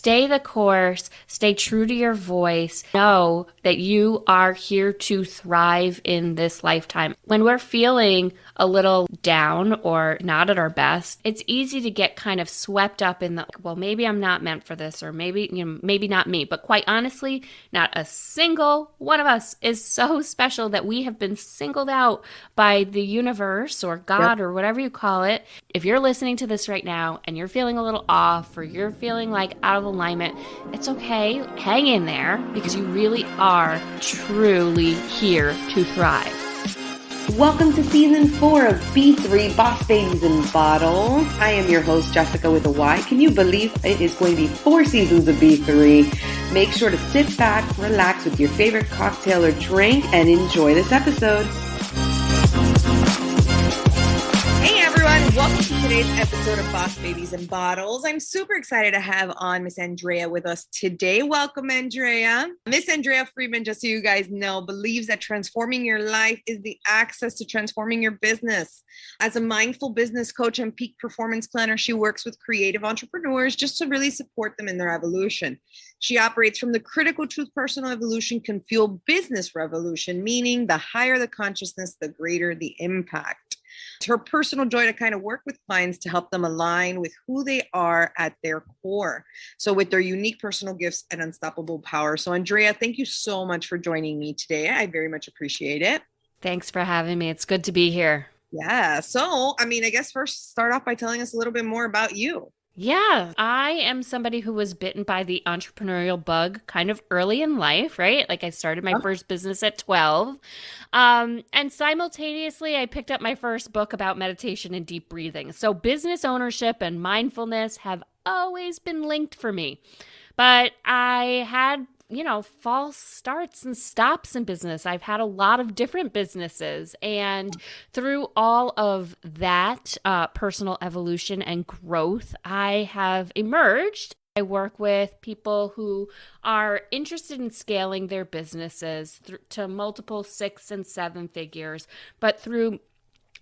stay the course, stay true to your voice, know that you are here to thrive in this lifetime. When we're feeling a little down or not at our best, it's easy to get kind of swept up in the, well, maybe I'm not meant for this, or maybe, maybe not me. But quite honestly, not a single one of us is so special that we have been singled out by the universe or God or whatever you call it. If you're listening to this right now and you're feeling a little off or you're feeling like out of alignment, it's okay. Hang in there, because you really are truly here to thrive. Welcome to season 4 of B3 Boss Babies in Bottles. I am your host, Jessica with a Y. Can you believe it is going to be 4 seasons of B3? Make sure to sit back, relax with your favorite cocktail or drink, and enjoy this episode. Hey everyone, welcome to today's episode of Boss Babies in Bottles. I'm super excited to have on Miss Andrea with us today. Welcome, Andrea. Miss Andrea Freeman, just so you guys know, believes that transforming your life is the access to transforming your business. As a mindful business coach and peak performance planner, she works with creative entrepreneurs just to really support them in their evolution. She operates from the critical truth personal evolution can fuel business revolution, meaning the higher the consciousness, the greater the impact. It's her personal joy to kind of work with clients to help them align with who they are at their core. So with their unique personal gifts and unstoppable power. So Andrea, thank you so much for joining me today. I very much appreciate it. Thanks for having me. It's good to be here. Yeah. So, I guess first start off by telling us a little bit more about you. Yeah, I am somebody who was bitten by the entrepreneurial bug kind of early in life, right? Like I started my first business at 12. And simultaneously, I picked up my first book about meditation and deep breathing. So business ownership and mindfulness have always been linked for me. But I had false starts and stops in business. I've had a lot of different businesses. And through all of that personal evolution and growth, I have emerged. I work with people who are interested in scaling their businesses to multiple 6 and 7 figures, but through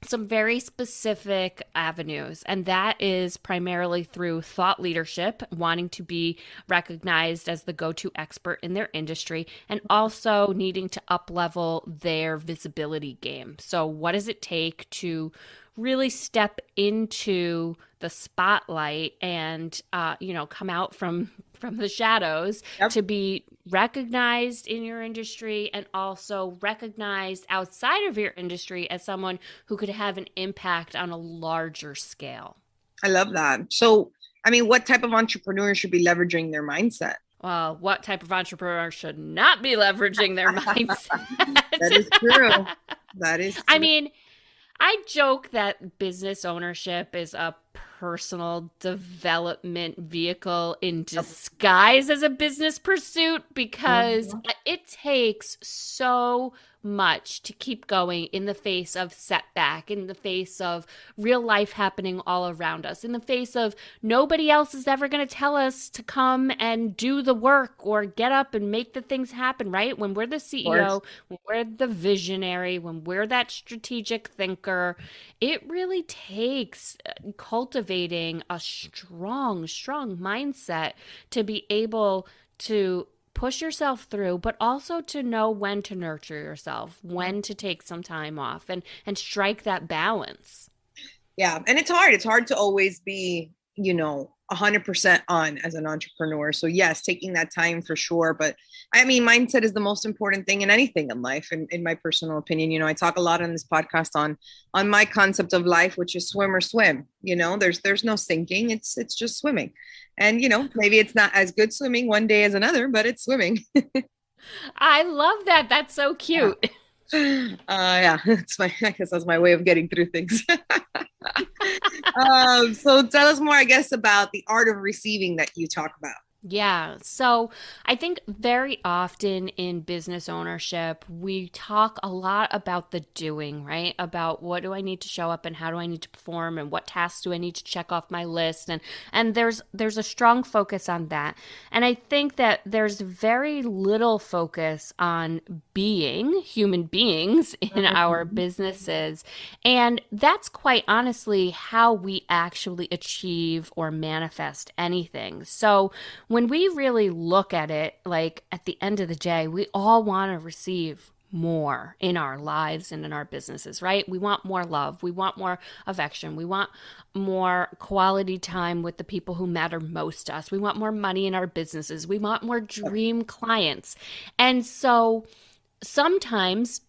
some very specific avenues, and that is primarily through thought leadership, wanting to be recognized as the go-to expert in their industry, and also needing to up-level their visibility game. So what does it take to really step into the spotlight and come out from the shadows to be recognized in your industry and also recognized outside of your industry as someone who could have an impact on a larger scale? I love that. So, what type of entrepreneur should be leveraging their mindset? Well, what type of entrepreneur should not be leveraging their mindset? That is true. That is true. I joke that business ownership is a personal development vehicle in disguise as a business pursuit, because it takes so much to keep going in the face of setback, in the face of real life happening all around us, in the face of nobody else is ever going to tell us to come and do the work or get up and make the things happen, right? When we're the CEO, when we're the visionary, when we're that strategic thinker, it really takes cultivating a strong mindset to be able to push yourself through, but also to know when to nurture yourself, when to take some time off and strike that balance. Yeah. And it's hard. It's hard to always be, 100% on as an entrepreneur. So yes, taking that time for sure. But mindset is the most important thing in anything in life. In my personal opinion, I talk a lot on this podcast on my concept of life, which is swim or swim. There's no sinking. It's just swimming. And, maybe it's not as good swimming one day as another, but it's swimming. I love that. That's so cute. Yeah, I guess that's my way of getting through things. So tell us more, I guess, about the art of receiving that you talk about. Yeah. So I think very often in business ownership, we talk a lot about the doing, right? About what do I need to show up and how do I need to perform and what tasks do I need to check off my list? And there's a strong focus on that. And I think that there's very little focus on being human beings in our businesses. And that's quite honestly how we actually achieve or manifest anything. So when we really look at it, like at the end of the day, we all want to receive more in our lives and in our businesses, right? We want more love. We want more affection. We want more quality time with the people who matter most to us. We want more money in our businesses. We want more dream clients. And so sometimes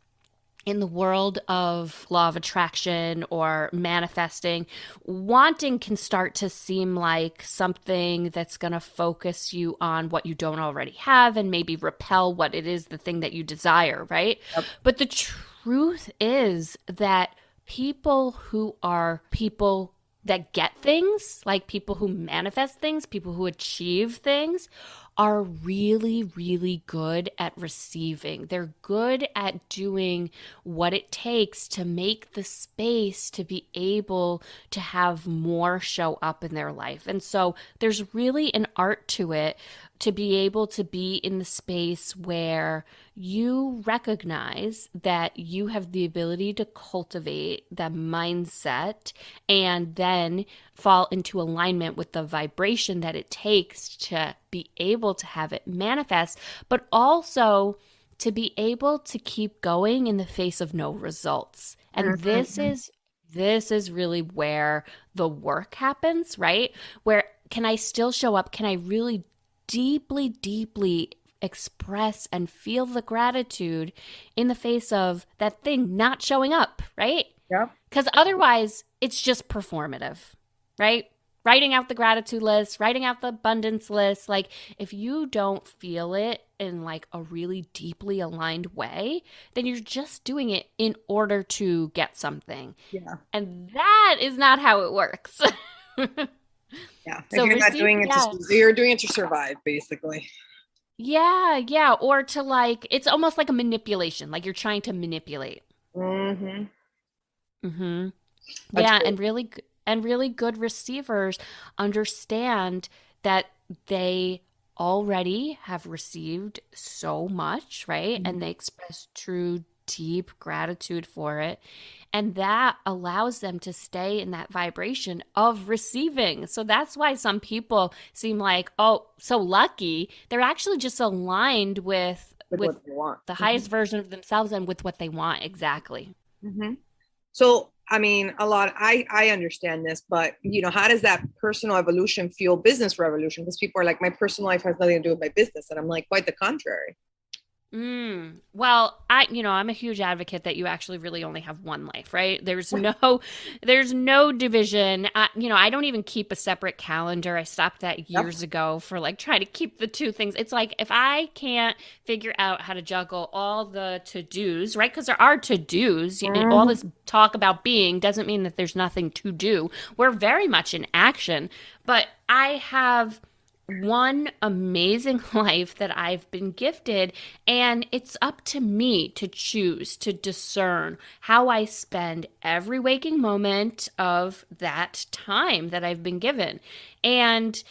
in the world of law of attraction or manifesting, wanting can start to seem like something that's going to focus you on what you don't already have and maybe repel what it is, the thing that you desire, right? Yep. But the truth is that people that get things, like people who manifest things, people who achieve things, are really, really good at receiving. They're good at doing what it takes to make the space to be able to have more show up in their life. And so there's really an art to it to be able to be in the space where you recognize that you have the ability to cultivate that mindset and then fall into alignment with the vibration that it takes to be able to have it manifest, but also to be able to keep going in the face of no results. And Mhm. this is really where the work happens, right? Where can I still show up? Can I really deeply, deeply express and feel the gratitude in the face of that thing not showing up, right? Yep. Because otherwise, it's just performative, right? Writing out the gratitude list, writing out the abundance list. Like, if you don't feel it in like a really deeply aligned way, then you're just doing it in order to get something. Yeah. And that is not how it works. Yeah. If So you're not receive, doing it to, yeah. you're doing it to survive, basically. Yeah, yeah. Or to like, it's almost like a manipulation, like you're trying to manipulate. Hmm. Mm-hmm. That's Yeah, great. and really good receivers understand that they already have received so much, right? Mhm. And they express true deep gratitude for it. And that allows them to stay in that vibration of receiving. So that's why some people seem like, oh, so lucky. They're actually just aligned with With what they want. the highest version of themselves and with what they want exactly. Hmm. So, I mean, a lot, I understand this, but how does that personal evolution fuel business revolution? Because people are like, my personal life has nothing to do with my business. And I'm like, quite the contrary. Well, I'm a huge advocate that you actually really only have one life, right? There's no division. I don't even keep a separate calendar. I stopped that Yep. years ago for like trying to keep the two things. It's like if I can't figure out how to juggle all the to-dos, right? Because there are to-dos. All Hmm. this talk about being doesn't mean that there's nothing to do. We're very much in action, but I have one amazing life that I've been gifted, and it's up to me to choose to discern how I spend every waking moment of that time that I've been given. And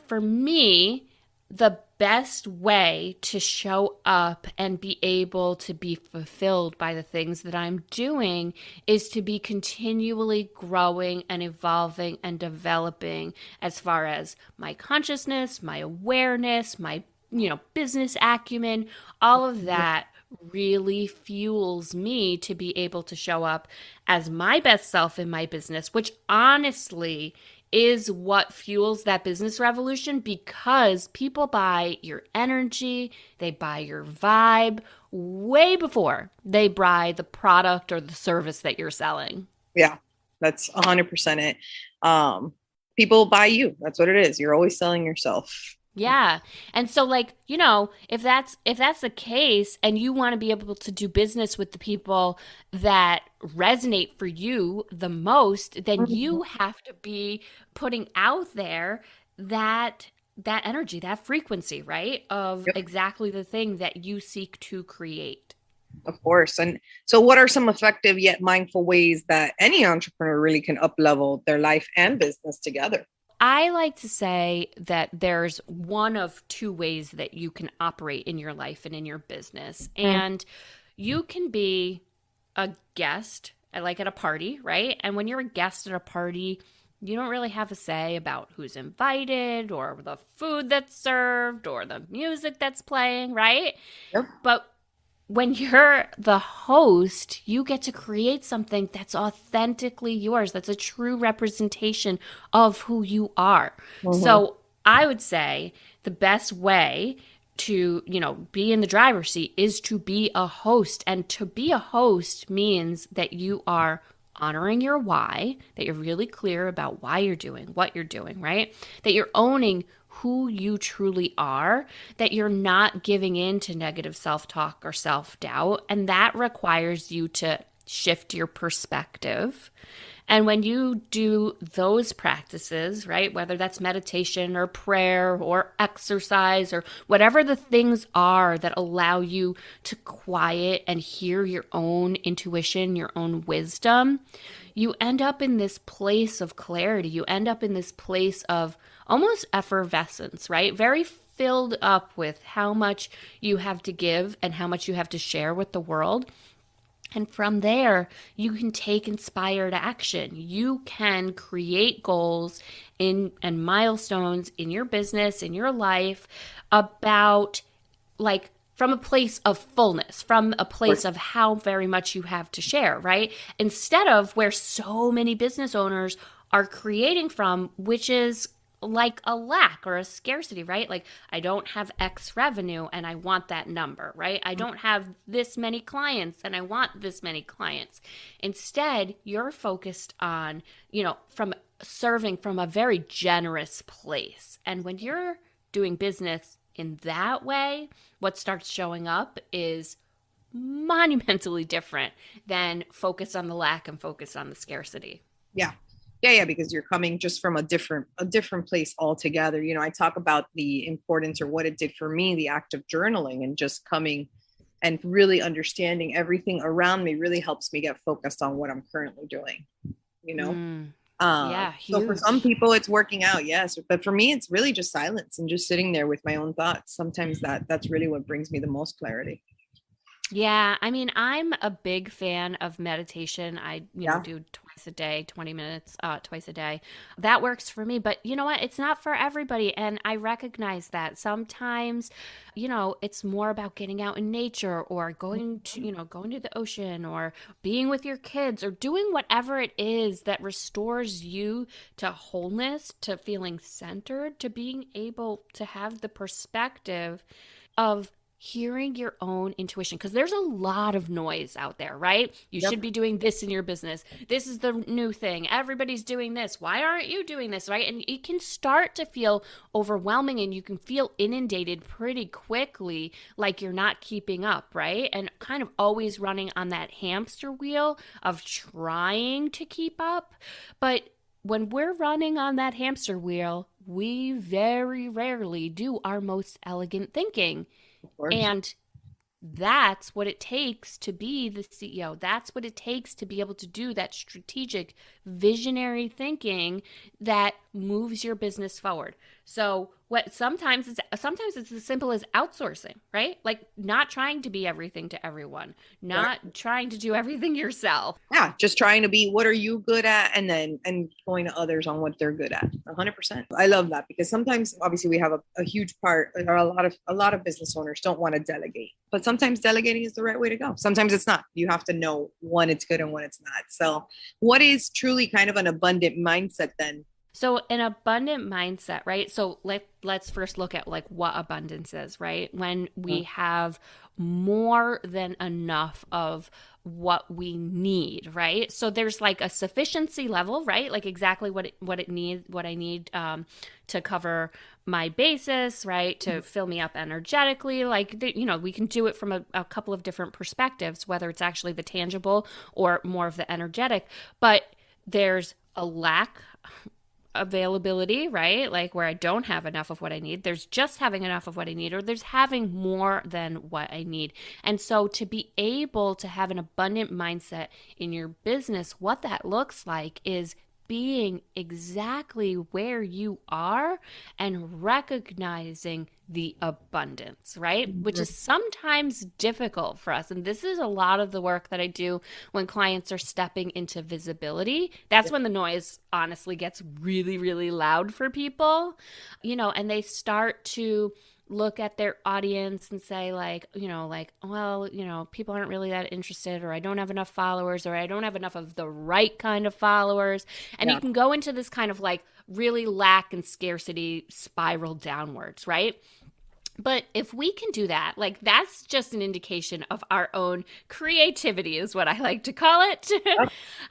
for me, the best way to show up and be able to be fulfilled by the things that I'm doing is to be continually growing and evolving and developing as far as my consciousness, my awareness, my business acumen, all of that really fuels me to be able to show up as my best self in my business, which honestly is what fuels that business revolution because people buy your energy, they buy your vibe way before they buy the product or the service that you're selling. Yeah, that's 100% it. Um, People buy you. That's what it is. You're always selling yourself. Yeah. And so like, if that's the case and you want to be able to do business with the people that resonate for you the most, then Mhm. you have to be putting out there that energy, that frequency, right? Of Yep, exactly the thing that you seek to create. of course. And so, what are some effective yet mindful ways that any entrepreneur really can up level their life and business together? I like to say that there's one of two ways that you can operate in your life and in your business. Mm. And you can be a guest, like at a party, right? And when you're a guest at a party, You don't really have a say about who's invited or the food that's served or the music that's playing, right? Yep. But when you're the host, you get to create something that's authentically yours, that's a true representation of who you are. Mm-hmm. So I would say the best way to, be in the driver's seat is to be a host. And to be a host means that you are honoring your why, that you're really clear about why you're doing what you're doing, right? That you're owning who you truly are, that you're not giving in to negative self talk or self doubt. And that requires you to shift your perspective. And when you do those practices, right, whether that's meditation or prayer or exercise or whatever the things are that allow you to quiet and hear your own intuition, your own wisdom, you end up in this place of clarity. You end up in this place of almost effervescence, right? Very filled up with how much you have to give and how much you have to share with the world. And from there, you can take inspired action. You can create goals and milestones in your business, in your life, about like from a place of fullness, from a place of how very much you have to share, right? Instead of where so many business owners are creating from, which is like a lack or a scarcity, right? Like, I don't have X revenue and I want that number, right? I don't have this many clients and I want this many clients. Instead, you're focused on, from serving from a very generous place. And when you're doing business in that way, what starts showing up is monumentally different than focus on the lack and focus on the scarcity. Yeah. Yeah, because you're coming just from a different place altogether. I talk about the importance or what it did for me, the act of journaling, and just coming and really understanding everything around me really helps me get focused on what I'm currently doing. Yeah, So for huge. some people it's working out, yes, but for me it's really just silence and just sitting there with my own thoughts. Sometimes that's really what brings me the most clarity. Yeah, I mean, I'm a big fan of meditation. I, Yeah. do twice a day, 20 minutes, twice a day. That works for me, but you know what? It's not for everybody. And I recognize that sometimes, it's more about getting out in nature or going to the ocean or being with your kids or doing whatever it is that restores you to wholeness, to feeling centered, to being able to have the perspective of hearing your own intuition, because there's a lot of noise out there, right? You Yep. should be doing this in your business. This is the new thing. Everybody's doing this. Why aren't you doing this, right? And it can start to feel overwhelming and you can feel inundated pretty quickly, like you're not keeping up, right? And kind of always running on that hamster wheel of trying to keep up. But when we're running on that hamster wheel, we very rarely do our most elegant thinking. Of course. And that's what it takes to be the CEO. That's what it takes to be able to do that strategic, visionary thinking that moves your business forward. So what sometimes it's as simple as outsourcing, right? Like not trying to be everything to everyone, not trying to do everything yourself. Yeah, just trying to be what are you good at, and then going to others on what they're good at. 100%. I love that, because sometimes obviously we have a huge part, or a lot of business owners don't want to delegate, but sometimes delegating is the right way to go. Sometimes it's not. You have to know when it's good and when it's not. So what is truly kind of an abundant mindset then? So an abundant mindset, right? So let's first look at like what abundance is, right? When we have more than enough of what we need, right? So there's like a sufficiency level, right? Like exactly what I need to cover my basis, right? To fill me up energetically. Like we can do it from a couple of different perspectives, whether it's actually the tangible or more of the energetic. But there's a lack availability, right? Like where I don't have enough of what I need. There's just having enough of what I need, or there's having more than what I need. And so to be able to have an abundant mindset in your business, what that looks like is being exactly where you are and recognizing the abundance, right? Which is sometimes difficult for us. And this is a lot of the work that I do when clients are stepping into visibility. That's when the noise honestly gets really, really loud for people, and they start to look at their audience and say like, well, people aren't really that interested, or I don't have enough followers, or I don't have enough of the right kind of followers. And you Yeah, can go into this kind of like really lack and scarcity spiral downwards, right? But if we can do that, like that's just an indication of our own creativity, is what I like to call it.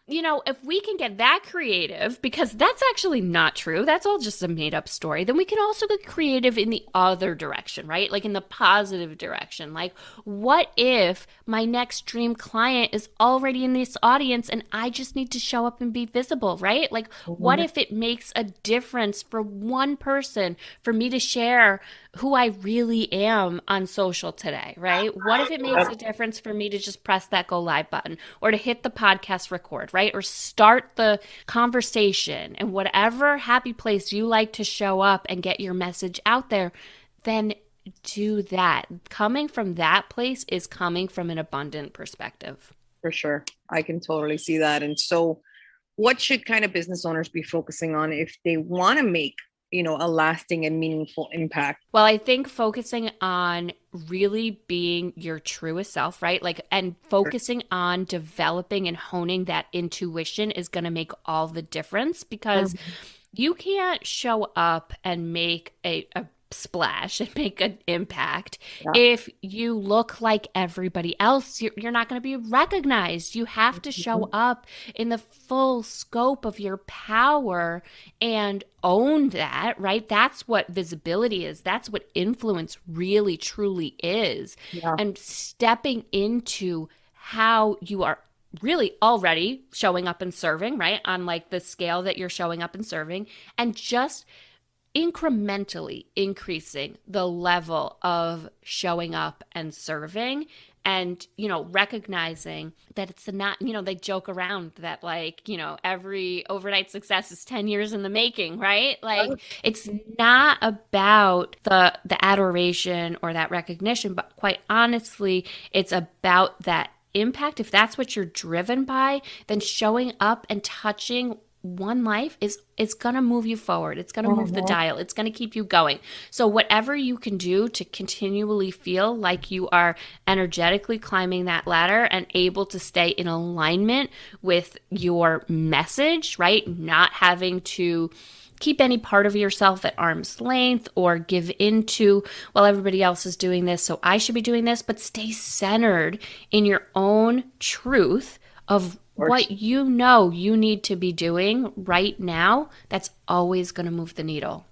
If we can get that creative, because that's actually not true, that's all just a made up story, then we can also get creative in the other direction, right? Like in the positive direction. Like, what if my next dream client is already in this audience and I just need to show up and be visible, right? Like, what if it makes a difference for one person for me to share who I really am on social today, right? What if it makes a difference for me to just press that go live button, or to hit the podcast record, right? Or start the conversation, and whatever happy place you like to show up and get your message out there, then do that. Coming from that place is coming from an abundant perspective. for sure. I can totally see that. And so, what should kind of business owners be focusing on if they want to make, a lasting and meaningful impact? Well, I think focusing on really being your truest self, right? Like, and focusing on developing and honing that intuition is going to make all the difference, because you can't show up and make a splash and make an impact Yeah. if you look like everybody else. You're not going to be recognized. You have to show up in the full scope of your power and own that, right? That's what visibility is. That's what influence really truly is. Yeah. And stepping into how you are really already showing up and serving, right? On like the scale that you're showing up and serving, and just incrementally increasing the level of showing up and serving. And, recognizing that it's not, they joke around that like, every overnight success is 10 years in the making, right? Like, it's not about the adoration or that recognition, but quite honestly, it's about that impact. If that's what you're driven by, then showing up and touching one life is going to move you forward. It's going to move the dial. It's going to keep you going. So whatever you can do to continually feel like you are energetically climbing that ladder and able to stay in alignment with your message, right? Not having to keep any part of yourself at arm's length or give into, well, everybody else is doing this, so I should be doing this, but stay centered in your own truth of what you know you need to be doing right now. That's always going to move the needle.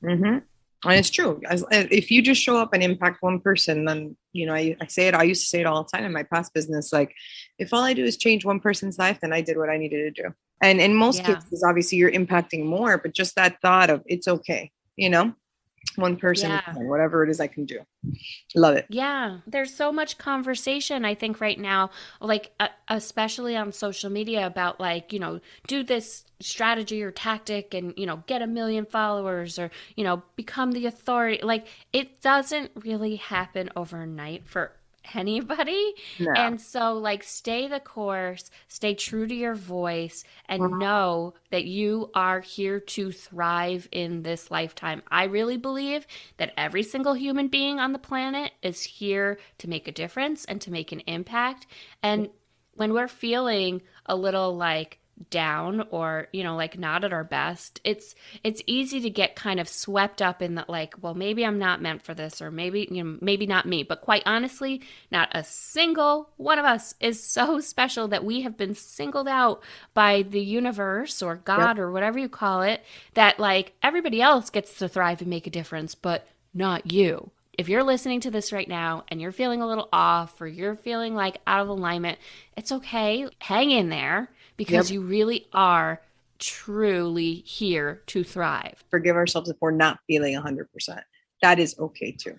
And it's true. If you just show up and impact one person, then, I say it, I used to say it all the time in my past business. Like, if all I do is change one person's life, then I did what I needed to do. And in most cases, obviously you're impacting more, but just that thought of it's okay, one person, whatever it is I can do. Love it. Yeah, there's so much conversation, I think, right now, like, especially on social media about like, do this strategy or tactic and, get 1 million followers, or, become the authority. Like, it doesn't really happen overnight for anybody. No. And so like, stay the course, stay true to your voice, and know that you are here to thrive in this lifetime. I really believe that every single human being on the planet is here to make a difference and to make an impact. And when we're feeling a little like down, or like not at our best, it's easy to get kind of swept up in that, like, well, maybe I'm not meant for this, or maybe maybe not me. But quite honestly, not a single one of us is so special that we have been singled out by the universe or God or whatever you call it, that like everybody else gets to thrive and make a difference, but not you. If you're listening to this right now and you're feeling a little off, or you're feeling like out of alignment, it's okay. Hang in there, because you really are truly here to thrive. Forgive ourselves if we're not feeling 100%. That is okay too.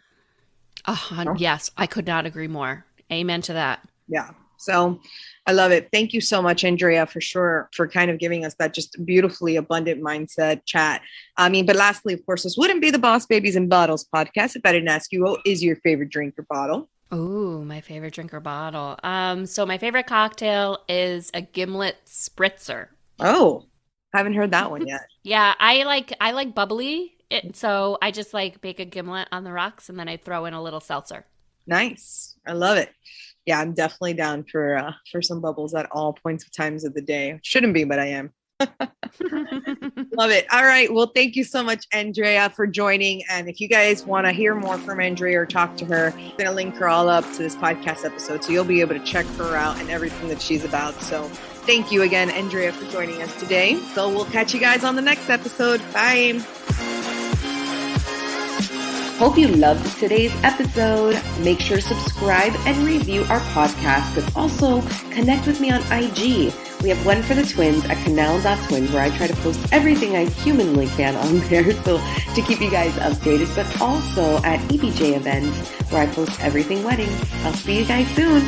Yes, I could not agree more. Amen to that. Yeah. So I love it. Thank you so much, Andrea, for sure, for kind of giving us that just beautifully abundant mindset chat. I mean, but lastly, of course, this wouldn't be the Boss Babies and Bottles podcast if I didn't ask you, what is your favorite drink or bottle? Ooh, my favorite drink or bottle. So my favorite cocktail is a gimlet spritzer. Oh, haven't heard that one yet. Yeah, I like bubbly. So I just like bake a gimlet on the rocks and then I throw in a little seltzer. Nice. I love it. Yeah, I'm definitely down for some bubbles at all points of times of the day. Shouldn't be, but I am. Love it. All right. Well, thank you so much, Andrea, for joining. And if you guys want to hear more from Andrea or talk to her, I'm going to link her all up to this podcast episode. So you'll be able to check her out and everything that she's about. So thank you again, Andrea, for joining us today. So we'll catch you guys on the next episode. Bye. Hope you loved today's episode. Make sure to subscribe and review our podcast, but also connect with me on IG. We have one for the twins at canal.twins where I try to post everything I humanly can on there so to keep you guys updated, but also at EBJ events where I post everything wedding. I'll see you guys soon.